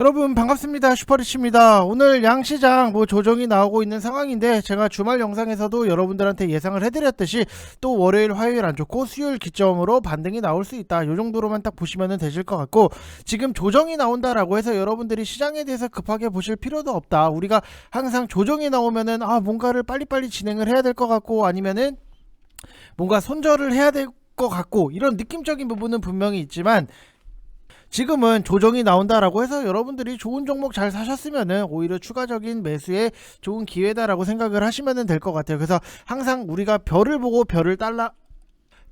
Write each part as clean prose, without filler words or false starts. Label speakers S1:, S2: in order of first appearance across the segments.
S1: 여러분 반갑습니다. 슈퍼리치입니다. 오늘 양시장 조정이 나오고 있는 상황인데, 제가 주말 영상에서도 여러분들한테 예상을 해드렸듯이 또 월요일 화요일 안 좋고 수요일 기점으로 반등이 나올 수 있다, 요 정도로만 딱 보시면 되실 것 같고, 지금 조정이 나온다라고 해서 여러분들이 시장에 대해서 급하게 보실 필요도 없다. 우리가 항상 조정이 나오면은 뭔가를 빨리빨리 진행을 해야 될 것 같고, 아니면은 뭔가 손절을 해야 될 것 같고, 이런 느낌적인 부분은 분명히 있지만, 지금은 조정이 나온다라고 해서 여러분들이 좋은 종목 잘 사셨으면은 오히려 추가적인 매수에 좋은 기회다라고 생각을 하시면 될 것 같아요. 그래서 항상 우리가 별을 보고 별을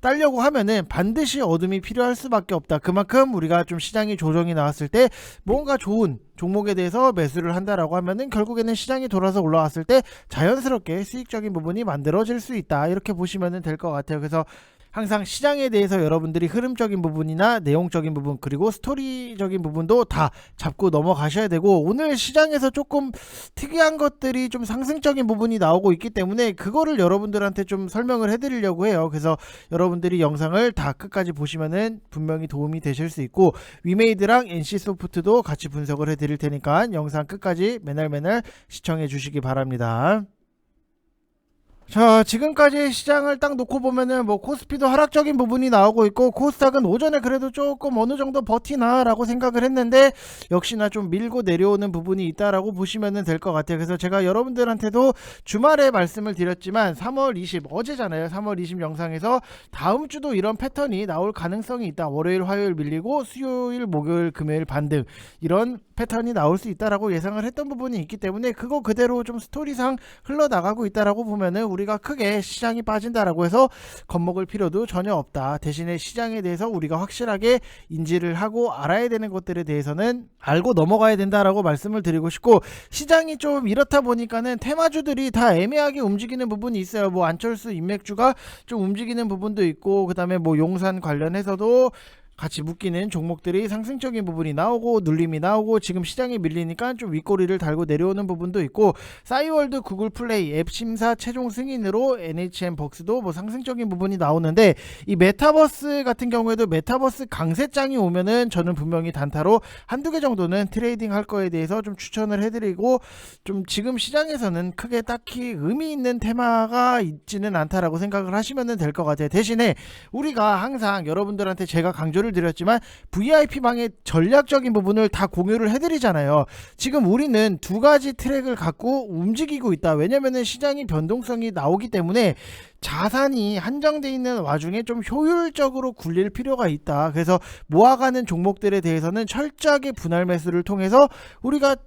S1: 따려고 하면은 반드시 어둠이 필요할 수밖에 없다. 그만큼 우리가 좀 시장이 조정이 나왔을 때 뭔가 좋은 종목에 대해서 매수를 한다라고 하면은 결국에는 시장이 돌아서 올라왔을 때 자연스럽게 수익적인 부분이 만들어질 수 있다, 이렇게 보시면 될 것 같아요. 그래서 항상 시장에 대해서 여러분들이 흐름적인 부분이나 내용적인 부분, 그리고 스토리적인 부분도 다 잡고 넘어가셔야 되고, 오늘 시장에서 조금 특이한 것들이 좀 상승적인 부분이 나오고 있기 때문에 그거를 여러분들한테 좀 설명을 해드리려고 해요. 그래서 여러분들이 영상을 다 끝까지 보시면은 분명히 도움이 되실 수 있고, 위메이드랑 NC소프트도 같이 분석을 해드릴 테니까 영상 끝까지 매날 시청해 주시기 바랍니다. 자, 지금까지 시장을 딱 놓고 보면은 코스피도 하락적인 부분이 나오고 있고, 코스닥은 오전에 그래도 조금 어느 정도 버티나 라고 생각을 했는데 역시나 좀 밀고 내려오는 부분이 있다라고 보시면 될 것 같아요. 그래서 제가 여러분들한테도 주말에 말씀을 드렸지만 3월 20 어제잖아요. 3월 20 영상에서 다음 주도 이런 패턴이 나올 가능성이 있다, 월요일 화요일 밀리고 수요일 목요일 금요일 반등, 이런 패턴이 나올 수 있다라고 예상을 했던 부분이 있기 때문에 그거 그대로 좀 스토리상 흘러나가고 있다라고 보면은 우리가 크게 시장이 빠진다라고 해서 겁먹을 필요도 전혀 없다. 대신에 시장에 대해서 우리가 확실하게 인지를 하고 알아야 되는 것들에 대해서는 알고 넘어가야 된다라고 말씀을 드리고 싶고, 시장이 좀 이렇다 보니까는 테마주들이 다 애매하게 움직이는 부분이 있어요. 안철수 인맥주가 좀 움직이는 부분도 있고, 그 다음에 용산 관련해서도 같이 묶이는 종목들이 상승적인 부분이 나오고 눌림이 나오고, 지금 시장이 밀리니까 좀 윗꼬리를 달고 내려오는 부분도 있고, 싸이월드, 구글 플레이, 앱 심사 최종 승인으로 NHN 벅스도 상승적인 부분이 나오는데, 이 메타버스 같은 경우에도 메타버스 강세장이 오면은 저는 분명히 단타로 한두 개 정도는 트레이딩 할 거에 대해서 좀 추천을 해드리고, 좀 지금 시장에서는 크게 딱히 의미 있는 테마가 있지는 않다라고 생각을 하시면 될 것 같아요. 대신에 우리가 항상 여러분들한테 제가 강조를 드렸지만 VIP방의 전략적인 부분을 다 공유를 해드리잖아요. 지금 우리는 두 가지 트랙을 갖고 움직이고 있다. 왜냐면은 시장이 변동성이 나오기 때문에 자산이 한정되어 있는 와중에 좀 효율적으로 굴릴 필요가 있다. 그래서 모아가는 종목들에 대해서는 철저하게 분할 매수를 통해서 우리가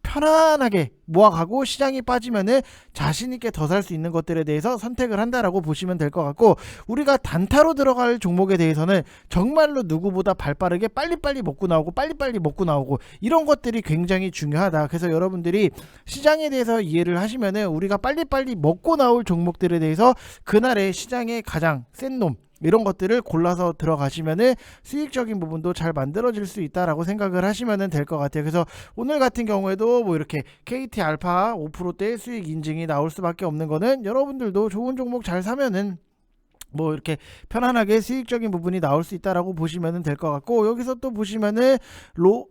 S1: 편안하게 모아가고, 시장이 빠지면은 자신있게 더 살 수 있는 것들에 대해서 선택을 한다라고 보시면 될 것 같고, 우리가 단타로 들어갈 종목에 대해서는 정말로 누구보다 발빠르게 빨리빨리 먹고 나오고 이런 것들이 굉장히 중요하다. 그래서 여러분들이 시장에 대해서 이해를 하시면은 우리가 빨리빨리 먹고 나올 종목들에 대해서 그날의 시장의 가장 센 놈, 이런 것들을 골라서 들어가시면은 수익적인 부분도 잘 만들어질 수 있다라고 생각을 하시면 될 것 같아요. 그래서 오늘 같은 경우에도 이렇게 KT 알파 5%대 수익 인증이 나올 수밖에 없는 거는, 여러분들도 좋은 종목 잘 사면은 이렇게 편안하게 수익적인 부분이 나올 수 있다라고 보시면 될 것 같고, 여기서 또 보시면은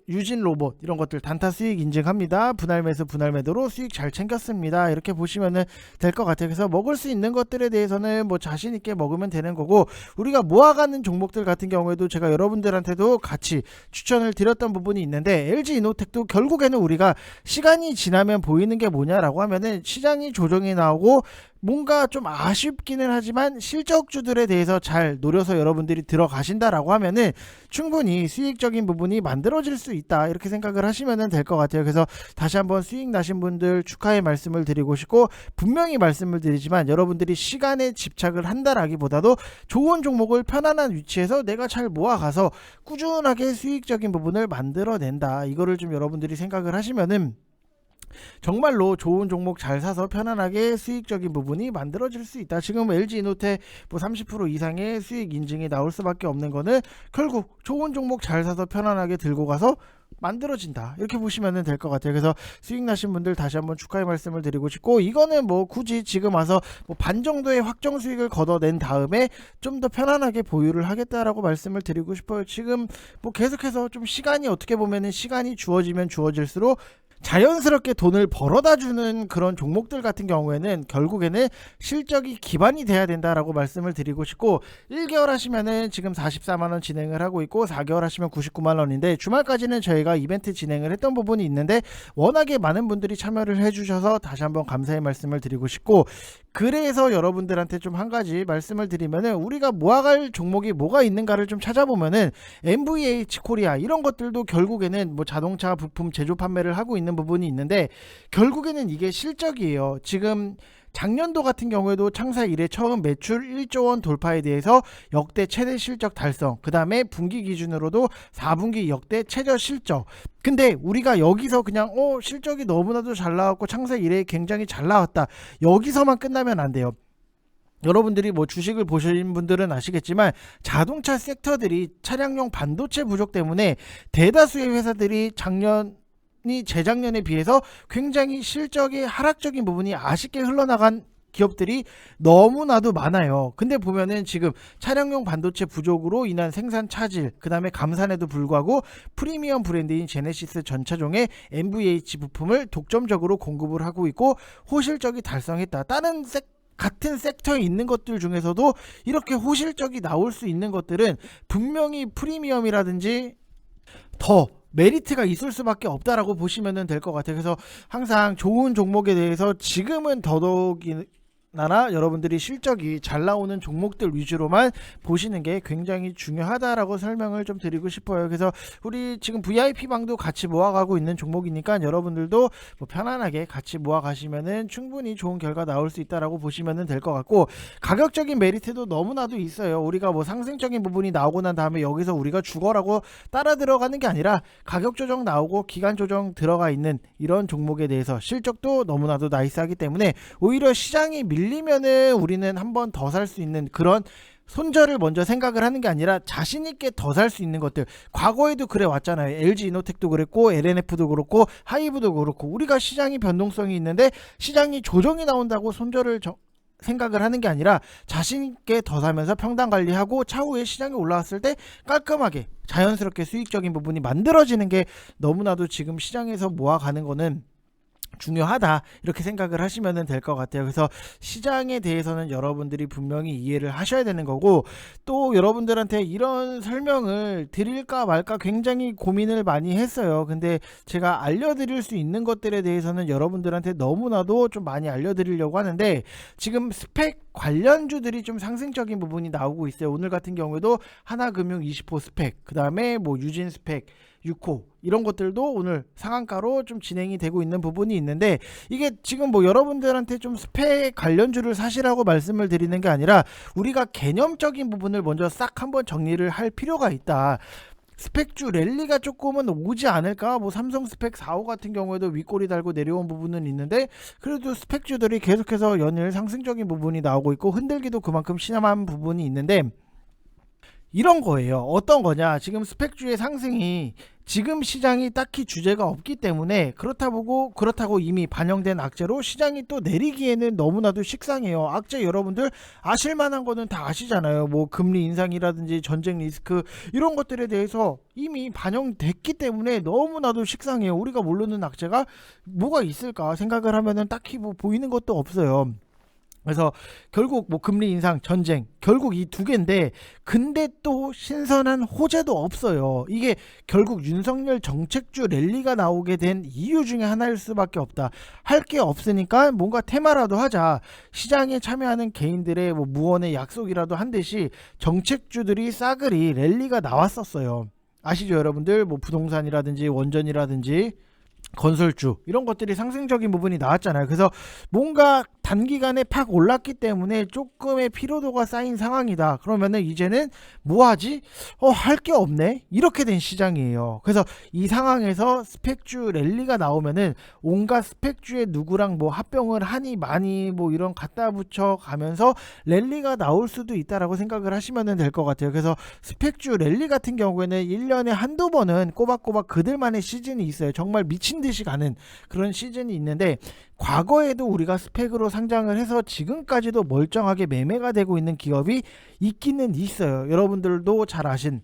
S1: 유진 로봇 이런 것들 단타 수익 인증합니다. 분할 매수 분할 매도로 수익 잘 챙겼습니다. 이렇게 보시면 될 것 같아요. 그래서 먹을 수 있는 것들에 대해서는 자신 있게 먹으면 되는 거고, 우리가 모아가는 종목들 같은 경우에도 제가 여러분들한테도 같이 추천을 드렸던 부분이 있는데, LG 이노텍도 결국에는 우리가 시간이 지나면 보이는 게 뭐냐라고 하면은 시장이 조정이 나오고 뭔가 좀 아쉽기는 하지만 실적주들에 대해서 잘 노려서 여러분들이 들어가신다라고 하면은 충분히 수익적인 부분이 만들어질 수 있다, 이렇게 생각을 하시면 될 것 같아요. 그래서 다시 한번 수익 나신 분들 축하의 말씀을 드리고 싶고, 분명히 말씀을 드리지만 여러분들이 시간에 집착을 한다라기보다도 좋은 종목을 편안한 위치에서 내가 잘 모아가서 꾸준하게 수익적인 부분을 만들어낸다, 이거를 좀 여러분들이 생각을 하시면은 정말로 좋은 종목 잘 사서 편안하게 수익적인 부분이 만들어질 수 있다. 지금 LG 이노텍 30% 이상의 수익 인증이 나올 수밖에 없는 거는 결국 좋은 종목 잘 사서 편안하게 들고 가서 만들어진다 이렇게 보시면 될 것 같아요. 그래서 수익 나신 분들 다시 한번 축하의 말씀을 드리고 싶고, 이거는 뭐 굳이 지금 와서 뭐 반 정도의 확정 수익을 걷어낸 다음에 좀 더 편안하게 보유를 하겠다라고 말씀을 드리고 싶어요. 지금 뭐 계속해서 좀 시간이, 어떻게 보면은 시간이 주어지면 주어질수록 자연스럽게 돈을 벌어다 주는 그런 종목들 같은 경우에는 결국에는 실적이 기반이 돼야 된다라고 말씀을 드리고 싶고, 1개월 하시면은 지금 44만원 진행을 하고 있고 4개월 하시면 99만원인데, 주말까지는 저희가 이벤트 진행을 했던 부분이 있는데 워낙에 많은 분들이 참여를 해주셔서 다시 한번 감사의 말씀을 드리고 싶고, 그래서 여러분들한테 좀 한 가지 말씀을 드리면은, 우리가 모아갈 종목이 뭐가 있는가를 좀 찾아보면은 MVH 코리아 이런 것들도 결국에는 뭐 자동차 부품 제조 판매를 하고 있는 부분이 있는데, 결국에는 이게 실적이에요. 지금 작년도 같은 경우에도 창사 이래 처음 매출 1조 원 돌파에 대해서 역대 최대 실적 달성, 그 다음에 분기 기준으로도 4분기 역대 최저 실적. 근데 우리가 여기서 그냥 실적이 너무나도 잘 나왔고 창사 이래 굉장히 잘 나왔다, 여기서만 끝나면 안 돼요. 여러분들이 뭐 주식을 보신 분들은 아시겠지만 자동차 섹터들이 차량용 반도체 부족 때문에 대다수의 회사들이 재작년에 비해서 굉장히 실적이 하락적인 부분이 아쉽게 흘러나간 기업들이 너무나도 많아요. 근데 보면은 지금 차량용 반도체 부족으로 인한 생산 차질, 그 다음에 감산에도 불구하고 프리미엄 브랜드인 제네시스 전차종의 MVH 부품을 독점적으로 공급을 하고 있고 호실적이 달성했다. 다른 같은 섹터에 있는 것들 중에서도 이렇게 호실적이 나올 수 있는 것들은 분명히 프리미엄이라든지 더 메리트가 있을 수밖에 없다라고 보시면 될 것 같아요. 그래서 항상 좋은 종목에 대해서 지금은 더더욱이나 여러분들이 실적이 잘 나오는 종목들 위주로만 보시는 게 굉장히 중요하다라고 설명을 좀 드리고 싶어요. 그래서 우리 지금 VIP 방도 같이 모아가고 있는 종목이니까 여러분들도 뭐 편안하게 같이 모아가시면은 충분히 좋은 결과 나올 수 있다라고 보시면 될 것 같고, 가격적인 메리트도 너무나도 있어요. 우리가 뭐 상승적인 부분이 나오고 난 다음에 여기서 우리가 죽어라고 따라 들어가는 게 아니라 가격 조정 나오고 기간 조정 들어가 있는 이런 종목에 대해서 실적도 너무나도 나이스하기 때문에 오히려 시장이 밀리면은 우리는 한 번 더 살 수 있는 그런 손절을 먼저 생각을 하는 게 아니라 자신있게 더 살 수 있는 것들, 과거에도 그래 왔잖아요. LG 이노텍도 그랬고 LNF도 그렇고 하이브도 그렇고, 우리가 시장이 변동성이 있는데 시장이 조정이 나온다고 손절을 생각을 하는 게 아니라 자신있게 더 사면서 평단 관리하고 차후에 시장이 올라왔을 때 깔끔하게 자연스럽게 수익적인 부분이 만들어지는 게 너무나도 지금 시장에서 모아가는 거는 중요하다 이렇게 생각을 하시면 될 것 같아요. 그래서 시장에 대해서는 여러분들이 분명히 이해를 하셔야 되는 거고, 또 여러분들한테 이런 설명을 드릴까 말까 굉장히 고민을 많이 했어요. 근데 제가 알려드릴 수 있는 것들에 대해서는 여러분들한테 너무나도 좀 많이 알려드리려고 하는데, 지금 스펙 관련주들이 좀 상승적인 부분이 나오고 있어요. 오늘 같은 경우에도 하나금융 20호 스펙, 그 다음에 뭐 유진 스펙 6호 이런 것들도 오늘 상한가로 좀 진행이 되고 있는 부분이 있는데, 이게 지금 뭐 여러분들한테 좀 스펙 관련주를 사시라고 말씀을 드리는 게 아니라 우리가 개념적인 부분을 먼저 싹 한번 정리를 할 필요가 있다. 스펙주 랠리가 조금은 오지 않을까. 뭐 삼성 스펙 4호 같은 경우에도 윗꼬리 달고 내려온 부분은 있는데, 그래도 스펙주들이 계속해서 연일 상승적인 부분이 나오고 있고 흔들기도 그만큼 심한 부분이 있는데, 이런 거예요. 어떤 거냐, 지금 스펙주의 상승이 지금 시장이 딱히 주제가 없기 때문에 그렇다고 이미 반영된 악재로 시장이 또 내리기에는 너무나도 식상해요. 악재 여러분들 아실만한 거는 다 아시잖아요. 뭐 금리 인상이라든지 전쟁 리스크 이런 것들에 대해서 이미 반영됐기 때문에 너무나도 식상해요. 우리가 모르는 악재가 뭐가 있을까 생각을 하면은 딱히 뭐 보이는 것도 없어요. 그래서 결국 뭐 금리 인상, 전쟁, 결국 이 두 개인데, 근데 또 신선한 호재도 없어요. 이게 결국 윤석열 정책주 랠리가 나오게 된 이유 중에 하나일 수밖에 없다. 할 게 없으니까 뭔가 테마라도 하자. 시장에 참여하는 개인들의 뭐 무언의 약속이라도 한 듯이 정책주들이 싸그리 랠리가 나왔었어요. 아시죠 여러분들? 뭐 부동산이라든지 원전이라든지 건설주 이런 것들이 상승적인 부분이 나왔잖아요. 그래서 뭔가 단기간에 팍 올랐기 때문에 조금의 피로도가 쌓인 상황이다. 그러면은 이제는 뭐 하지? 할 게 없네. 이렇게 된 시장이에요. 그래서 이 상황에서 스펙주 랠리가 나오면은 온갖 스펙주의 누구랑 뭐 합병을 하니 많이 뭐 이런 갖다 붙여 가면서 랠리가 나올 수도 있다라고 생각을 하시면 될 것 같아요. 그래서 스펙주 랠리 같은 경우에는 1년에 한두 번은 꼬박꼬박 그들만의 시즌이 있어요. 정말 미친 듯이 가는 그런 시즌이 있는데, 과거에도 우리가 스펙으로 상장을 해서 지금까지도 멀쩡하게 매매가 되고 있는 기업이 있기는 있어요. 여러분들도 잘 아신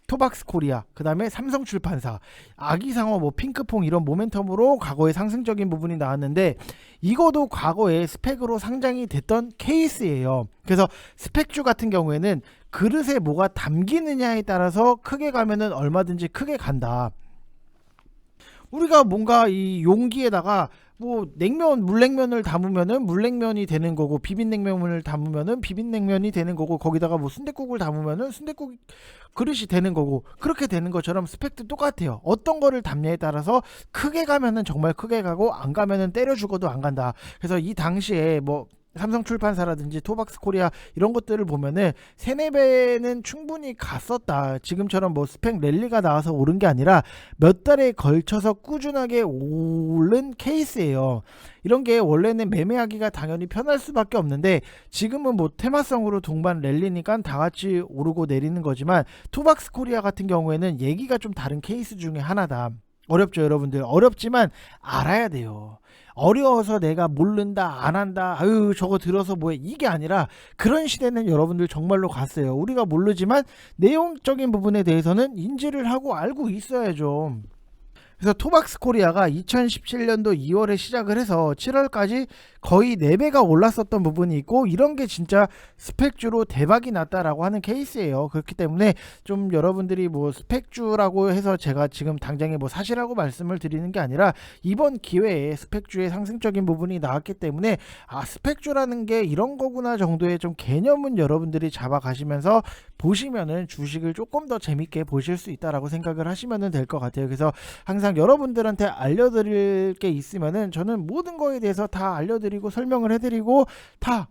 S1: 토박스 코리아, 그 다음에 삼성출판사, 아기상어, 뭐 핑크퐁 이런 모멘텀으로 과거에 상승적인 부분이 나왔는데, 이거도 과거에 스펙으로 상장이 됐던 케이스예요. 그래서 스펙주 같은 경우에는 그릇에 뭐가 담기느냐에 따라서 크게 가면은 얼마든지 크게 간다. 우리가 뭔가 이 용기에다가 뭐 냉면, 물냉면을 담으면은 물냉면이 되는 거고, 비빔냉면을 담으면은 비빔냉면이 되는 거고, 거기다가 뭐 순댓국을 담으면은 순댓국 그릇이 되는 거고, 그렇게 되는 것처럼 스펙도 똑같아요. 어떤 거를 담냐에 따라서 크게 가면은 정말 크게 가고, 안 가면은 때려 죽어도 안 간다. 그래서 이 당시에 뭐 삼성출판사라든지 토박스 코리아 이런 것들을 보면은 3-4배는 충분히 갔었다. 지금처럼 뭐 스펙 랠리가 나와서 오른 게 아니라 몇 달에 걸쳐서 꾸준하게 오른 케이스예요. 이런 게 원래는 매매하기가 당연히 편할 수밖에 없는데, 지금은 뭐 테마성으로 동반 랠리니까 다 같이 오르고 내리는 거지만, 토박스 코리아 같은 경우에는 얘기가 좀 다른 케이스 중에 하나다. 어렵죠, 여러분들. 어렵지만 알아야 돼요. 어려워서 내가 모른다, 안 한다, 아유 저거 들어서 뭐해, 이게 아니라 그런 시대는 여러분들 정말로 갔어요. 우리가 모르지만 내용적인 부분에 대해서는 인지를 하고 알고 있어야죠. 그래서 토박스 코리아가 2017년도 2월에 시작을 해서 7월까지 거의 4배가 올랐었던 부분이 있고, 이런 게 진짜 스펙주로 대박이 났다라고 하는 케이스예요. 그렇기 때문에 좀 여러분들이 뭐 스펙주라고 해서 제가 지금 당장에 뭐 사실하고 말씀을 드리는 게 아니라, 이번 기회에 스펙주의 상승적인 부분이 나왔기 때문에 스펙주라는 게 이런 거구나 정도의 좀 개념은 여러분들이 잡아가시면서 보시면은 주식을 조금 더 재밌게 보실 수 있다라고 생각을 하시면 될 것 같아요. 그래서 항상 여러분들한테 알려드릴 게 있으면은 저는 모든 거에 대해서 다 알려드리고 설명을 해드리고 다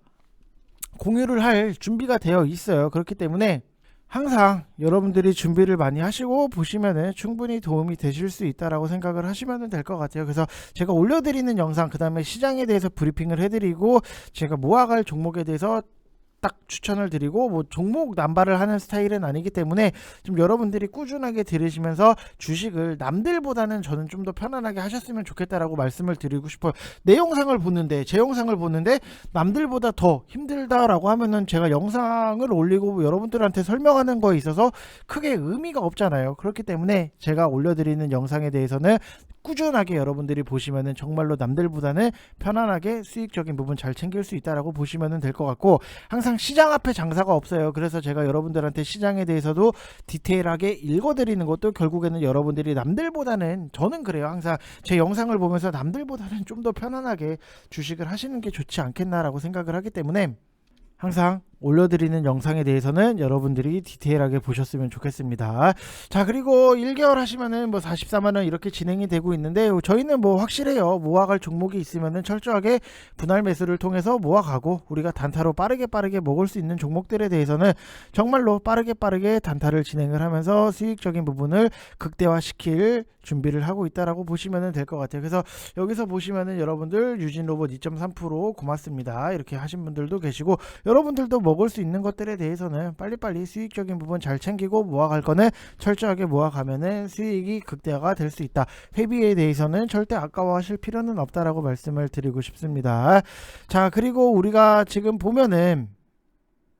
S1: 공유를 할 준비가 되어 있어요. 그렇기 때문에 항상 여러분들이 준비를 많이 하시고 보시면은 충분히 도움이 되실 수 있다라고 생각을 하시면 될 것 같아요. 그래서 제가 올려드리는 영상, 그 다음에 시장에 대해서 브리핑을 해드리고, 제가 모아갈 종목에 대해서 딱 추천을 드리고, 뭐 종목 남발을 하는 스타일은 아니기 때문에 좀 여러분들이 꾸준하게 들으시면서 주식을 남들보다는 저는 좀 더 편안하게 하셨으면 좋겠다라고 말씀을 드리고 싶어요. 내 영상을 보는데, 제 영상을 보는데 남들보다 더 힘들다라고 하면은 제가 영상을 올리고 여러분들한테 설명하는 거에 있어서 크게 의미가 없잖아요. 그렇기 때문에 제가 올려드리는 영상에 대해서는 꾸준하게 여러분들이 보시면은 정말로 남들보다는 편안하게 수익적인 부분 잘 챙길 수 있다라고 보시면 될 것 같고, 항상 시장 앞에 장사가 없어요. 그래서 제가 여러분들한테 시장에 대해서도 디테일하게 읽어드리는 것도 결국에는 여러분들이 남들보다는, 저는 그래요. 항상 제 영상을 보면서 남들보다는 좀 더 편안하게 주식을 하시는 게 좋지 않겠나라고 생각을 하기 때문에, 항상 올려드리는 영상에 대해서는 여러분들이 디테일하게 보셨으면 좋겠습니다. 자, 그리고 1개월 하시면은 뭐 44만원 이렇게 진행이 되고 있는데, 저희는 뭐 확실해요. 모아갈 종목이 있으면은 철저하게 분할 매수를 통해서 모아가고, 우리가 단타로 빠르게 먹을 수 있는 종목들에 대해서는 정말로 빠르게 단타를 진행을 하면서 수익적인 부분을 극대화시킬 준비를 하고 있다라고 보시면 될 것 같아요. 그래서 여기서 보시면은 여러분들 유진로봇 2.3% 고맙습니다 이렇게 하신 분들도 계시고, 여러분들도 먹을 수 있는 것들에 대해서는 빨리빨리 수익적인 부분 잘 챙기고 모아갈 거는 철저하게 모아가면은 수익이 극대화가 될 수 있다. 회비에 대해서는 절대 아까워하실 필요는 없다라고 말씀을 드리고 싶습니다. 자, 그리고 우리가 지금 보면은,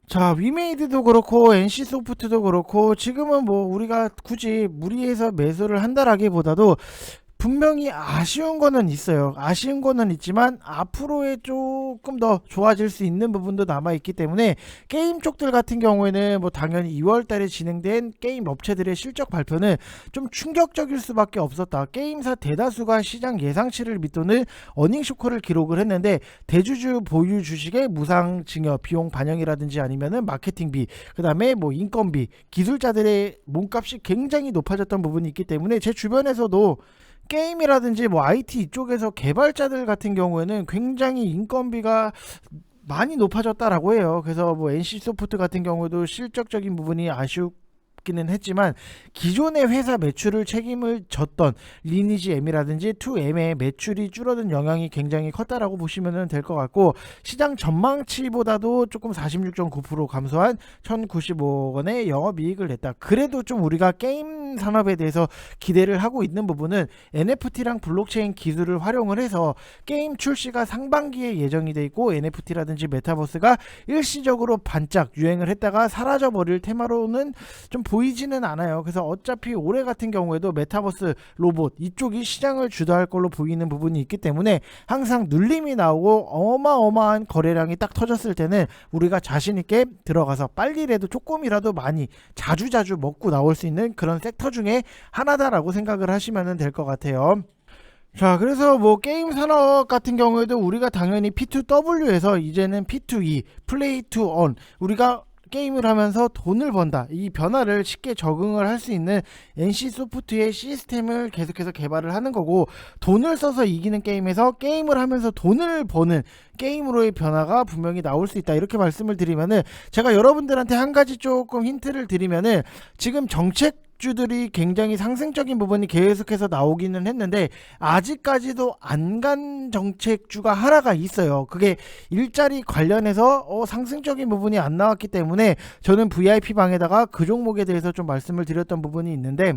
S1: 자, 위메이드도 그렇고 NC소프트도 그렇고 지금은 뭐 우리가 굳이 무리해서 매수를 한다라기보다도 분명히 아쉬운 거는 있어요. 아쉬운 거는 있지만 앞으로의 조금 더 좋아질 수 있는 부분도 남아있기 때문에, 게임 쪽들 같은 경우에는 뭐 당연히 2월달에 진행된 게임 업체들의 실적 발표는 좀 충격적일 수밖에 없었다. 게임사 대다수가 시장 예상치를 밑도는 어닝쇼크를 기록을 했는데, 대주주 보유 주식의 무상 증여 비용 반영이라든지 아니면은 마케팅비, 그 다음에 뭐 인건비, 기술자들의 몸값이 굉장히 높아졌던 부분이 있기 때문에 제 주변에서도 게임이라든지 뭐 IT 이쪽에서 개발자들 같은 경우에는 굉장히 인건비가 많이 높아졌다라고 해요. 그래서 뭐 NC소프트 같은 경우도 실적적인 부분이 아쉽기는 했지만 기존의 회사 매출을 책임을 졌던 리니지 M이라든지 2M의 매출이 줄어든 영향이 굉장히 컸다라고 보시면 될 것 같고, 시장 전망치보다도 조금 46.9% 감소한 1095억 원의 영업이익을 냈다. 그래도 좀 우리가 게임 산업에 대해서 기대를 하고 있는 부분은 NFT랑 블록체인 기술을 활용을 해서 게임 출시가 상반기에 예정이 돼 있고, NFT라든지 메타버스가 일시적으로 반짝 유행을 했다가 사라져 버릴 테마로는 좀 보이지는 않아요. 그래서 어차피 올해 같은 경우에도 메타버스 로봇 이쪽이 시장을 주도할 걸로 보이는 부분이 있기 때문에 항상 눌림이 나오고 어마어마한 거래량이 딱 터졌을 때는 우리가 자신 있게 들어가서 빨리라도 조금이라도 많이 자주자주 먹고 나올 수 있는 그런 섹터 중에 하나다라고 생각을 하시면 될 것 같아요. 자, 그래서 뭐 게임 산업 같은 경우에도 우리가 당연히 P2W에서 이제는 P2E, 플레이 투 온, 우리가 게임을 하면서 돈을 번다, 이 변화를 쉽게 적응을 할 수 있는 NC소프트의 시스템을 계속해서 개발을 하는 거고, 돈을 써서 이기는 게임에서 게임을 하면서 돈을 버는 게임으로의 변화가 분명히 나올 수 있다, 이렇게 말씀을 드리면은, 제가 여러분들한테 한 가지 조금 힌트를 드리면은, 지금 정책주들이 굉장히 상승적인 부분이 계속해서 나오기는 했는데 아직까지도 안 간 정책주가 하나가 있어요. 그게 일자리 관련해서 상승적인 부분이 안 나왔기 때문에 저는 VIP 방에다가 그 종목에 대해서 좀 말씀을 드렸던 부분이 있는데,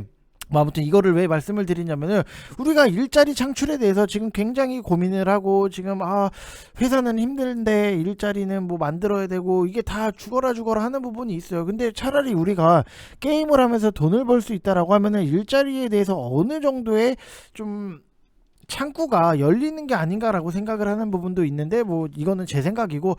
S1: 뭐 아무튼 이거를 왜 말씀을 드리냐면은, 우리가 일자리 창출에 대해서 지금 굉장히 고민을 하고, 지금 회사는 힘든데 일자리는 뭐 만들어야 되고, 이게 다 죽어라 하는 부분이 있어요. 근데 차라리 우리가 게임을 하면서 돈을 벌 수 있다라고 하면은 일자리에 대해서 어느 정도의 좀 창구가 열리는 게 아닌가라고 생각을 하는 부분도 있는데, 뭐 이거는 제 생각이고,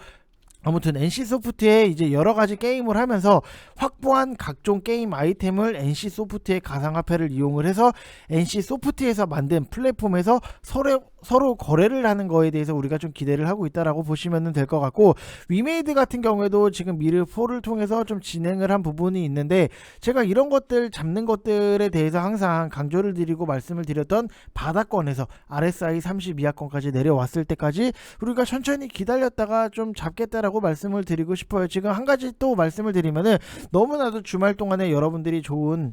S1: 아무튼 NC소프트에 이제 여러가지 게임을 하면서 확보한 각종 게임 아이템을 NC소프트의 가상화폐를 이용을 해서 NC소프트에서 만든 플랫폼에서 서로 거래를 하는 거에 대해서 우리가 좀 기대를 하고 있다라고 보시면 될 것 같고, 위메이드 같은 경우에도 지금 미르4를 통해서 좀 진행을 한 부분이 있는데, 제가 이런 것들 잡는 것들에 대해서 항상 강조를 드리고 말씀을 드렸던 바닥권에서 RSI 32하권까지 내려왔을 때까지 우리가 천천히 기다렸다가 좀 잡겠다라고 말씀을 드리고 싶어요. 지금 한 가지 또 말씀을 드리면은, 너무나도 주말 동안에 여러분들이 좋은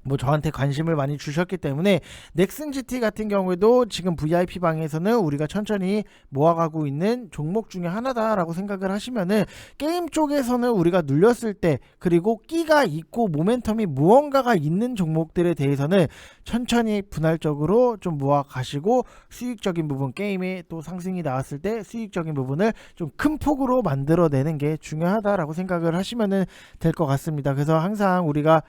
S1: 뭐 저한테 관심을 많이 주셨기 때문에 넥슨 GT 같은 경우에도 지금 VIP 방에서는 우리가 천천히 모아가고 있는 종목 중에 하나다라고 생각을 하시면은, 게임 쪽에서는 우리가 눌렸을 때 그리고 끼가 있고 모멘텀이 무언가가 있는 종목들에 대해서는 천천히 분할적으로 좀 모아 가시고, 수익적인 부분, 게임에 또 상승이 나왔을 때 수익적인 부분을 좀 큰 폭으로 만들어내는 게 중요하다라고 생각을 하시면 될 것 같습니다. 그래서 항상 우리가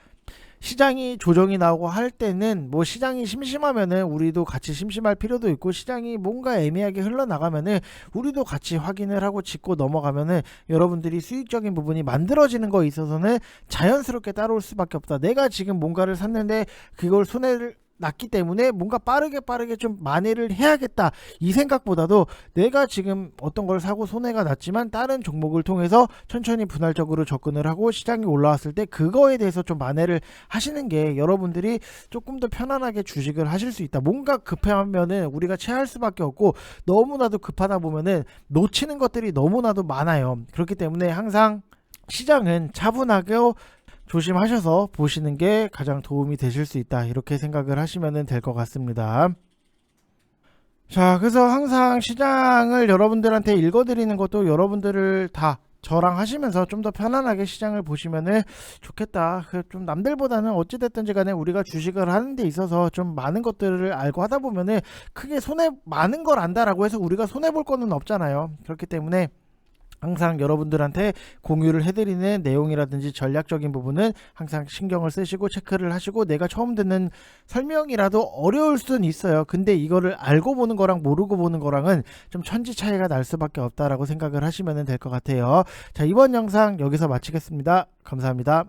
S1: 시장이 조정이 나오고 할 때는, 뭐 시장이 심심하면은 우리도 같이 심심할 필요도 있고, 시장이 뭔가 애매하게 흘러나가면은 우리도 같이 확인을 하고 짚고 넘어가면은 여러분들이 수익적인 부분이 만들어지는 거에 있어서는 자연스럽게 따라올 수밖에 없다. 내가 지금 뭔가를 샀는데 그걸 손해를 났기 때문에 뭔가 빠르게 좀 만회를 해야겠다, 이 생각보다도 내가 지금 어떤 걸 사고 손해가 났지만 다른 종목을 통해서 천천히 분할적으로 접근을 하고 시장이 올라왔을 때 그거에 대해서 좀 만회를 하시는 게 여러분들이 조금 더 편안하게 주식을 하실 수 있다. 뭔가 급하면은 우리가 체할 수밖에 없고, 너무나도 급하다 보면은 놓치는 것들이 너무나도 많아요. 그렇기 때문에 항상 시장은 차분하게 조심하셔서 보시는 게 가장 도움이 되실 수 있다, 이렇게 생각을 하시면 될 것 같습니다. 자, 그래서 항상 시장을 여러분들한테 읽어드리는 것도 여러분들을 다 저랑 하시면서 좀 더 편안하게 시장을 보시면 좋겠다. 좀 남들보다는 어찌됐든지 간에 우리가 주식을 하는 데 있어서 좀 많은 것들을 알고 하다 보면은 크게 많은 걸 안다라고 해서 우리가 손해볼 거는 없잖아요. 그렇기 때문에 항상 여러분들한테 공유를 해드리는 내용이라든지 전략적인 부분은 항상 신경을 쓰시고 체크를 하시고, 내가 처음 듣는 설명이라도 어려울 수는 있어요. 근데 이거를 알고 보는 거랑 모르고 보는 거랑은 좀 천지 차이가 날 수밖에 없다라고 생각을 하시면 될 것 같아요. 자, 이번 영상 여기서 마치겠습니다. 감사합니다.